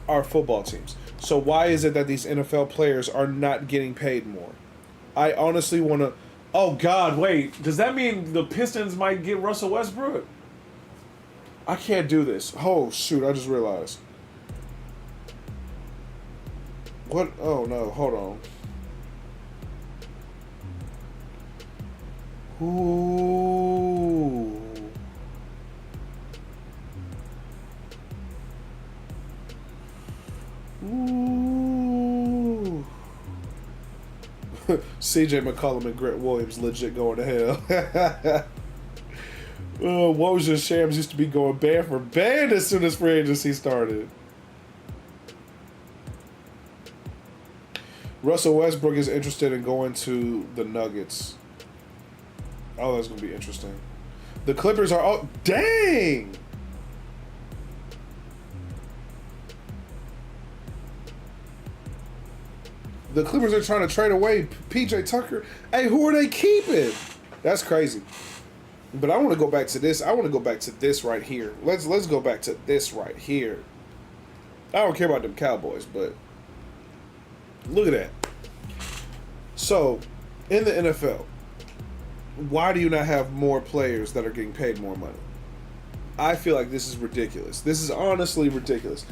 are football teams. So why is it that these NFL players are not getting paid more? I honestly want to... Oh, God, wait. Does that mean the Pistons might get Russell Westbrook? I can't do this. Oh, shoot, I just realized. What? Oh, no, hold on. Ooh. Ooh. CJ McCollum and Grant Williams legit going to hell. Woj Shams used to be going band for band as soon as free agency started. Russell Westbrook is interested in going to the Nuggets. Oh, that's going to be interesting. The Clippers are... Oh, dang! The Clippers are trying to trade away PJ Tucker. Hey, who are they keeping? That's crazy. But I want to go back to this. I want to go back to this right here. Let's go back to this right here. I don't care about them Cowboys, but look at that. So, in the NFL, why do you not have more players that are getting paid more money? I feel like this is ridiculous. This is honestly ridiculous.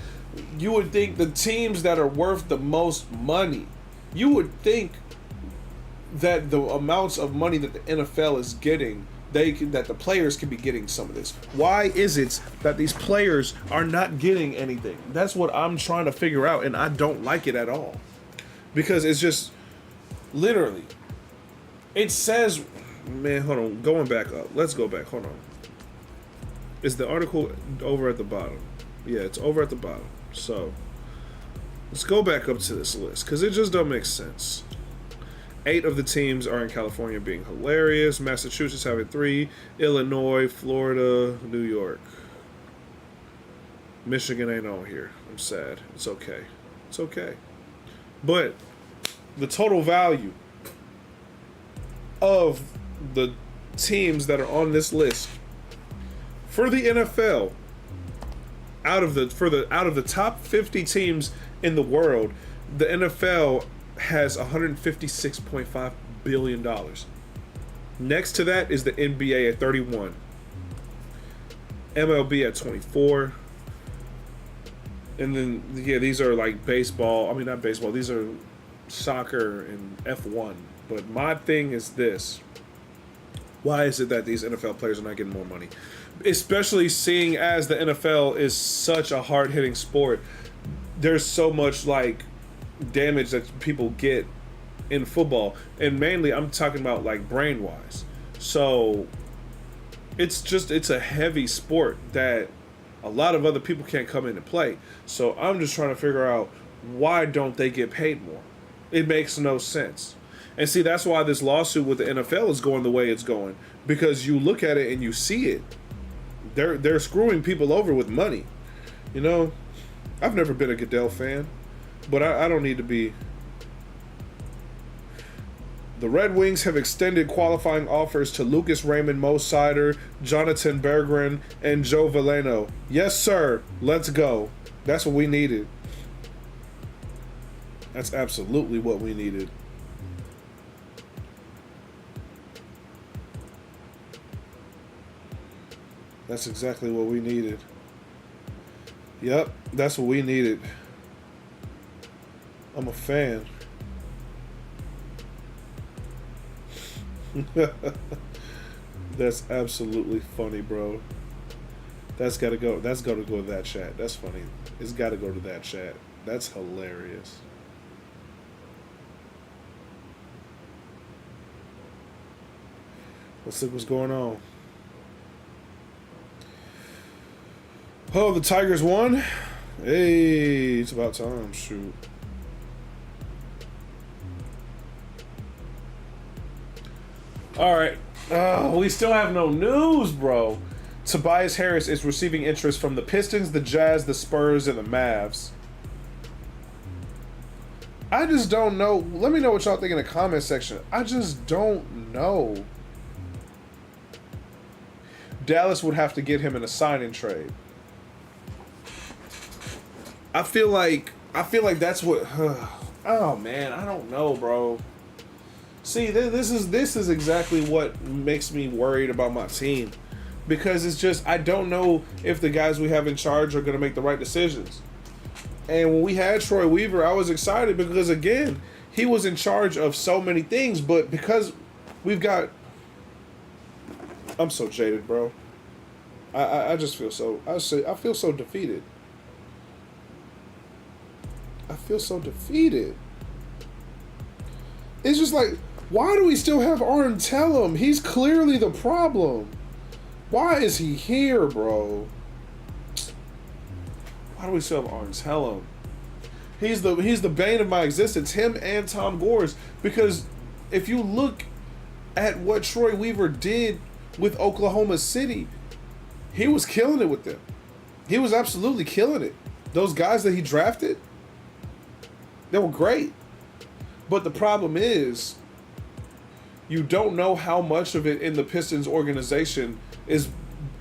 You would think the teams that are worth the most money, you would think that the amounts of money that the NFL is getting, that the players can be getting some of this. Why is it that these players are not getting anything? That's what I'm trying to figure out, and I don't like it at all. Because it's just, literally, it says, man, hold on, going back up. Let's go back, hold on. Is the article over at the bottom? Yeah, it's over at the bottom. So, let's go back up to this list, because it just don't make sense. 8 of the teams are in California, being hilarious. Massachusetts having 3. Illinois, Florida, New York. Michigan ain't on here. I'm sad. It's okay. It's okay. But the total value of the teams that are on this list for the NFL, out of the top 50 teams in the world, the NFL has $156.5 billion. Next to that is the NBA at 31, MLB at 24, and then these are like baseball. I mean, not baseball. These are soccer and F1. But my thing is this: why is it that these NFL players are not getting more money? Especially seeing as the NFL is such a hard-hitting sport. There's so much like damage that people get in football, and mainly I'm talking about like brain-wise. So it's a heavy sport that a lot of other people can't come in and play. So I'm just trying to figure out, why don't they get paid more? It makes no sense. And see, that's why this lawsuit with the NFL is going the way it's going, because you look at it and you see it. They're screwing people over with money. You know, I've never been a Goodell fan, but I don't need to be. The Red Wings have extended qualifying offers to Lucas Raymond, Mo Sider, Jonathan Berggren, and Joe Veleno. Yes, sir. Let's go. That's what we needed. That's absolutely what we needed. That's exactly what we needed. Yep, that's what we needed. I'm a fan. That's absolutely funny, bro. That's gotta go. That's gotta go to that chat. That's funny. It's gotta go to that chat. That's hilarious. Let's see what's going on. Oh, the Tigers won. Hey, it's about time. Shoot. All right. We still have no news, bro. Tobias Harris is receiving interest from the Pistons, the Jazz, the Spurs, and the Mavs. I just don't know. Let me know what y'all think in the comment section. I just don't know. Dallas would have to get him in a sign-in trade. I feel like that's what. Oh man, I don't know, bro. See, this is exactly what makes me worried about my team, because it's just, I don't know if the guys we have in charge are gonna make the right decisions. And when we had Troy Weaver, I was excited because, again, he was in charge of so many things, but because we've got I'm so jaded, bro. I just feel so. I feel so defeated. I feel so defeated. It's just like, why do we still have Arn Tellem? He's clearly the problem. Why is he here, bro? Why do we still have Arn Tellem? He's the bane of my existence. Him and Tom Gores. Because if you look at what Troy Weaver did with Oklahoma City, he was killing it with them. He was absolutely killing it. Those guys that he drafted, they were great. But the problem is, you don't know how much of it in the Pistons organization is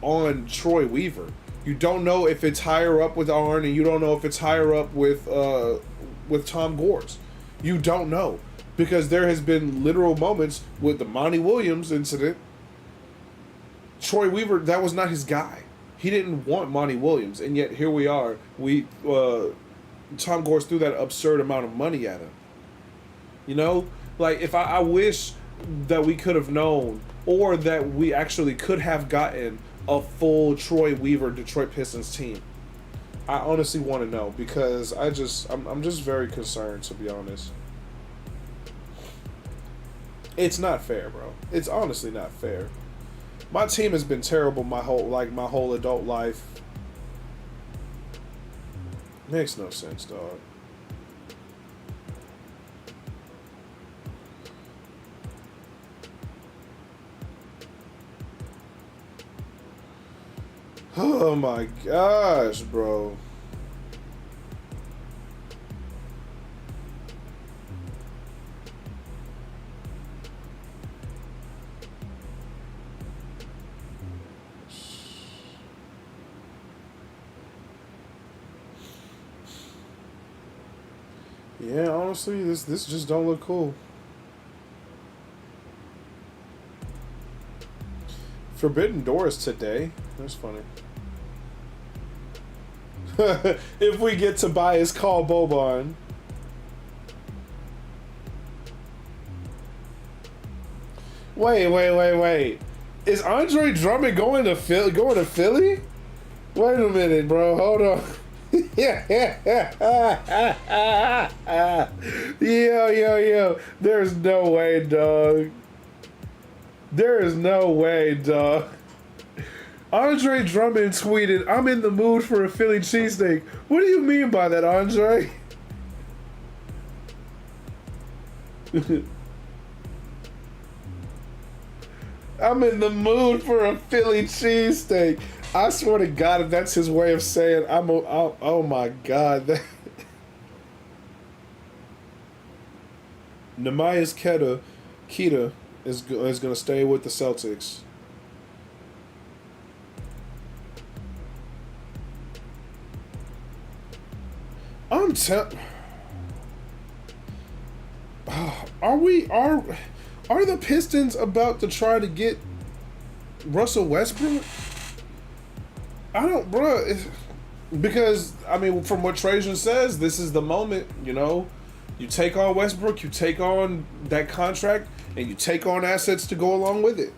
on Troy Weaver. You don't know if it's higher up with Arn, and you don't know if it's higher up with Tom Gores. You don't know. Because there has been literal moments with the Monty Williams incident. Troy Weaver, that was not his guy. He didn't want Monty Williams, and yet here we are. Tom Gores threw that absurd amount of money at him. You know, like if I wish that we could have known, or that we actually could have gotten a full Troy Weaver Detroit Pistons team. I honestly want to know, because I'm just very concerned, to be honest. It's not fair, bro. It's honestly not fair. My team has been terrible my whole adult life. Makes no sense, dog. Oh my gosh, bro. Yeah, honestly, this just don't look cool. Forbidden Door is today. That's funny. If we get Tobias Call Boban. Wait. Is Andre Drummond going to Philly? Wait a minute, bro. Hold on. Yo. There's no way, dog. There is no way, dog. Andre Drummond tweeted, "I'm in the mood for a Philly cheesesteak." What do you mean by that, Andre? I'm in the mood for a Philly cheesesteak. I swear to God, if that's his way of saying oh my God. Nehemias Queta is going to stay with the Celtics. Are the Pistons about to try to get Russell Westbrook? Because, I mean, from what Trajan says, this is the moment, you know. You take on Westbrook, you take on that contract, and you take on assets to go along with it.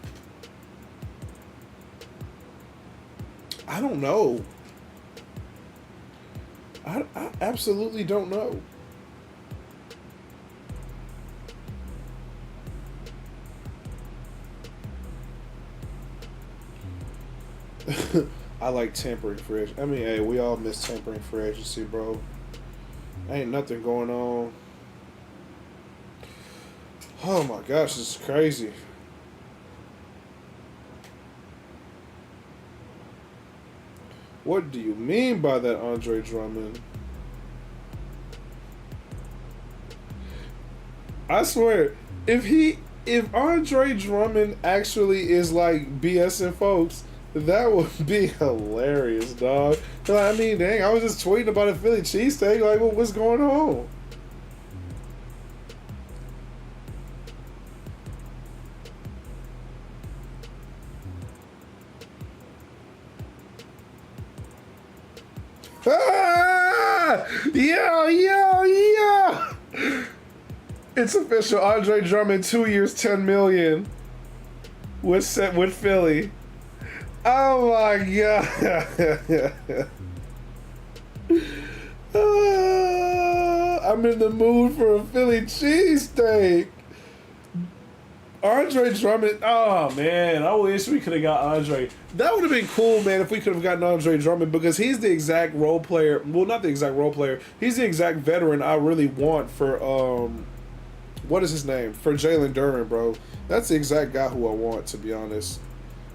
I don't know. I absolutely don't know. I like tampering free agency. I mean, hey, we all miss tampering free agency, bro. Ain't nothing going on. Oh my gosh, this is crazy. What do you mean by that, Andre Drummond? I swear, if Andre Drummond actually is like BSing folks, that would be hilarious, dog. I mean, dang, I was just tweeting about a Philly cheesesteak. Like, what's going on? Ah! Yeah! It's official. Andre Drummond, 2 years, $10 million. with Philly. Oh my god. I'm in the mood for a Philly cheesesteak. Andre Drummond. Oh man, I wish we could have got Andre. That would have been cool, man, if we could have gotten Andre Drummond, because he's the exact role player. Well, not the exact role player. He's the exact veteran I really want for what is his name? For Jalen Duren, bro. That's the exact guy who I want, to be honest.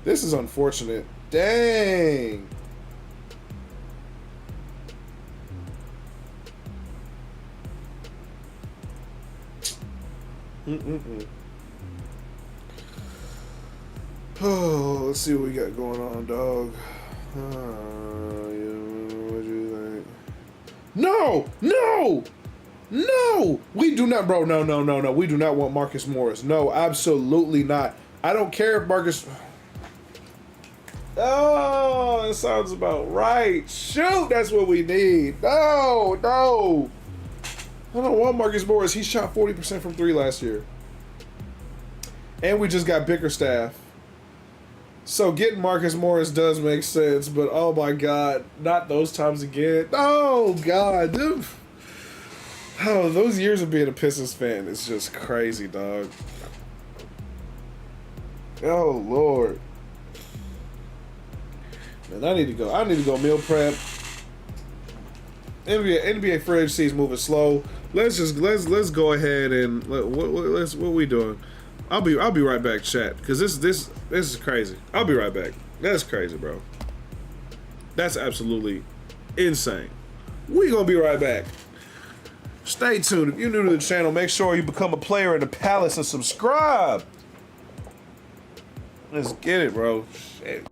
This is unfortunate. Dang. Oh, let's see what we got going on, dog. What do you think? No! No! No! We do not, bro. No. We do not want Marcus Morris. No, absolutely not. I don't care if Marcus... Oh, that sounds about right. Shoot, that's what we need. No. I don't want Marcus Morris. He shot 40% from 3 last year. And we just got Bickerstaff. So getting Marcus Morris does make sense, but oh my god, not those times again. Oh god, dude. Oh, those years of being a Pistons fan is just crazy, dog. Oh Lord. Man, I need to go meal prep. NBA free agency is moving slow. Let's go ahead and what we doing? I'll be right back, chat, because this is crazy. I'll be right back. That's crazy, bro. That's absolutely insane. We gonna be right back. Stay tuned. If you're new to the channel, make sure you become a player in the palace and subscribe. Let's get it, bro. Shit.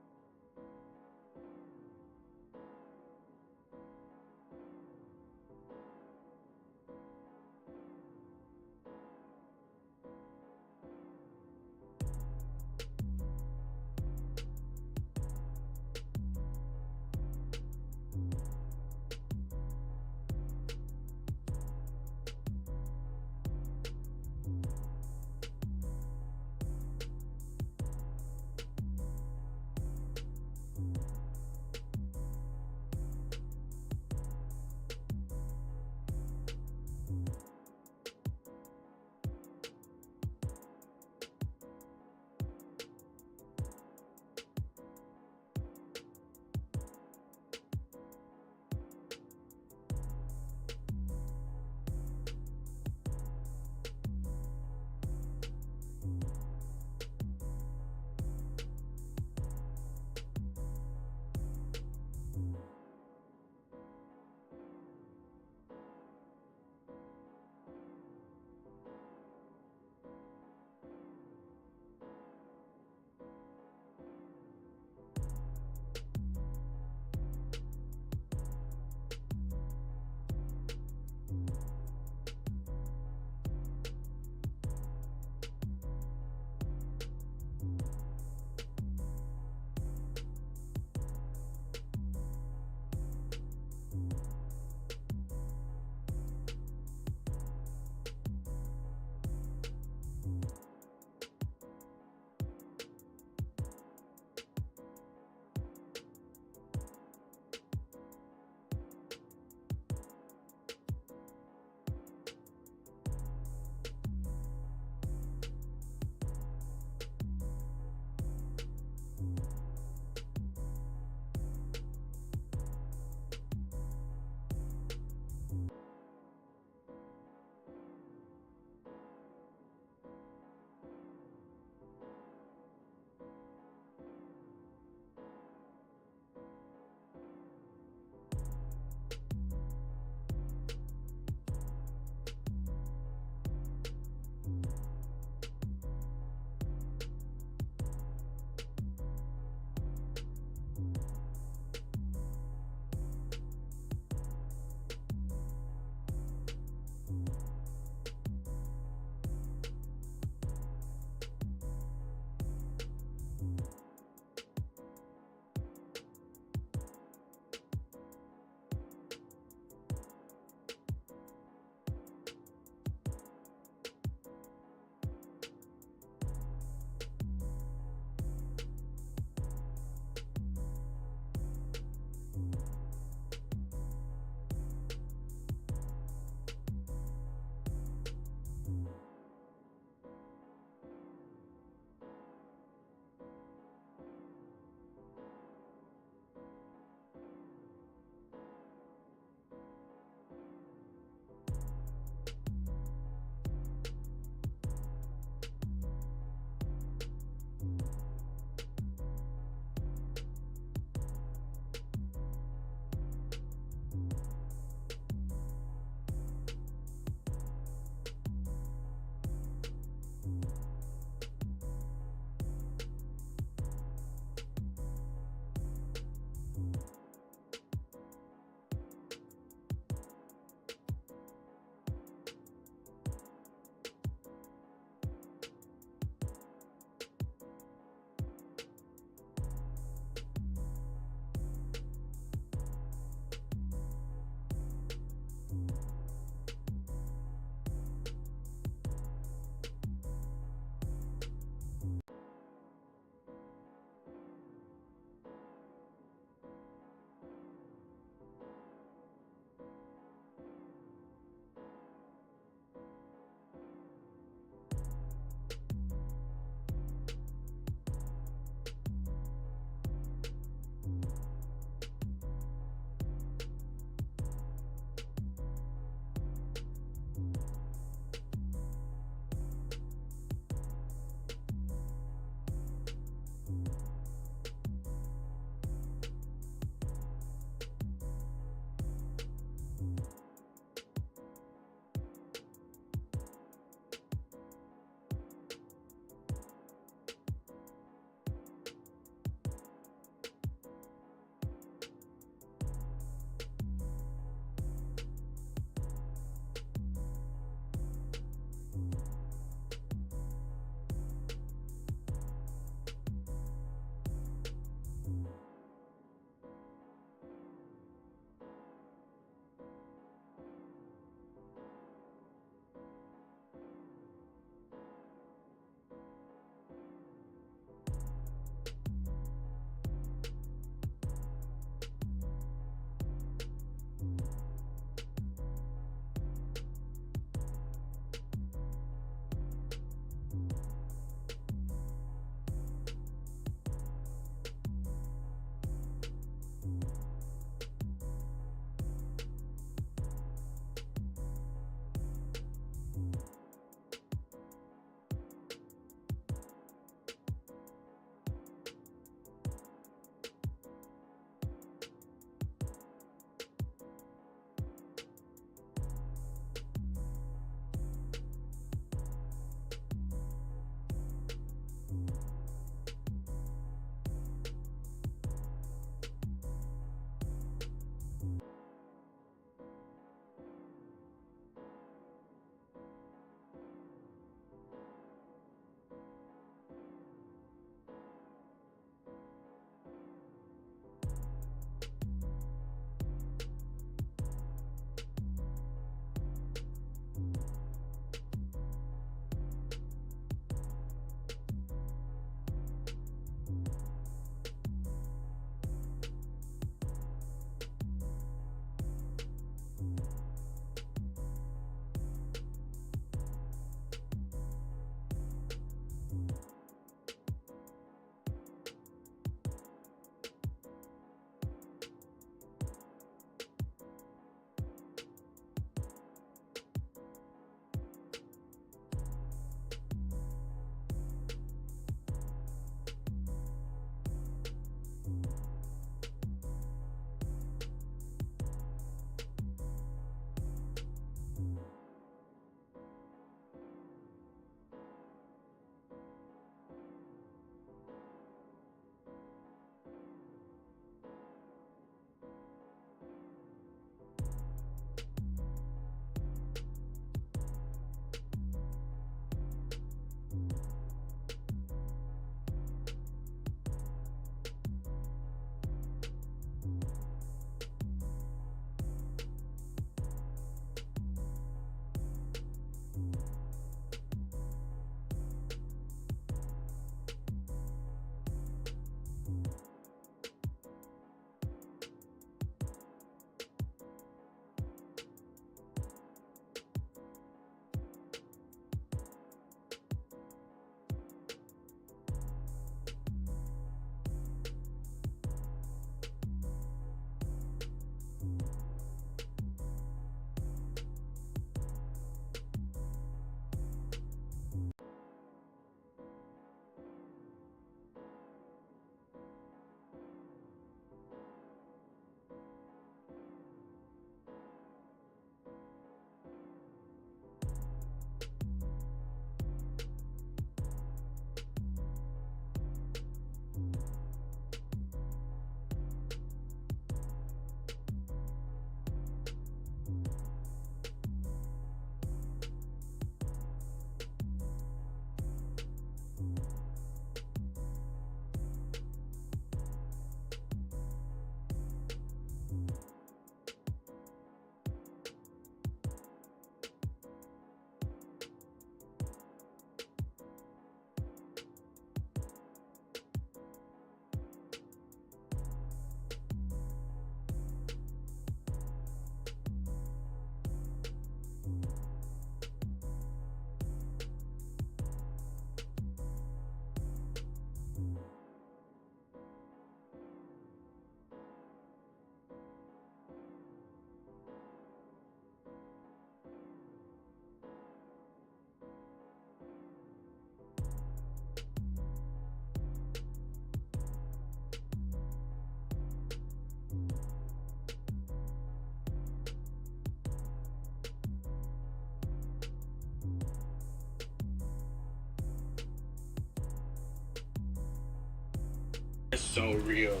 It's so real.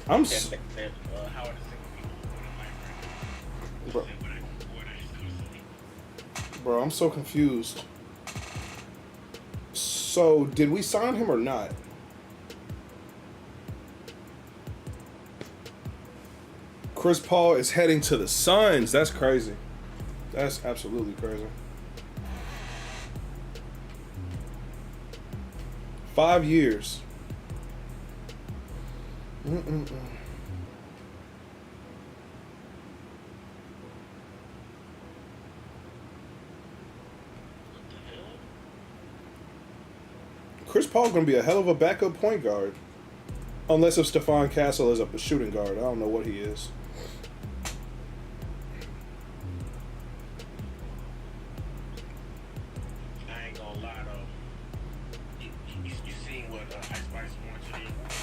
I'm That, s- that, that how to think people what am I bro, right? What I still bro, I'm so confused. So, did we sign him or not? Chris Paul is heading to the Suns. That's crazy. That's absolutely crazy. 5 years. Mm-mm-mm. Chris Paul gonna be a hell of a backup point guard, unless if Stephon Castle is up a shooting guard. I don't know what he is.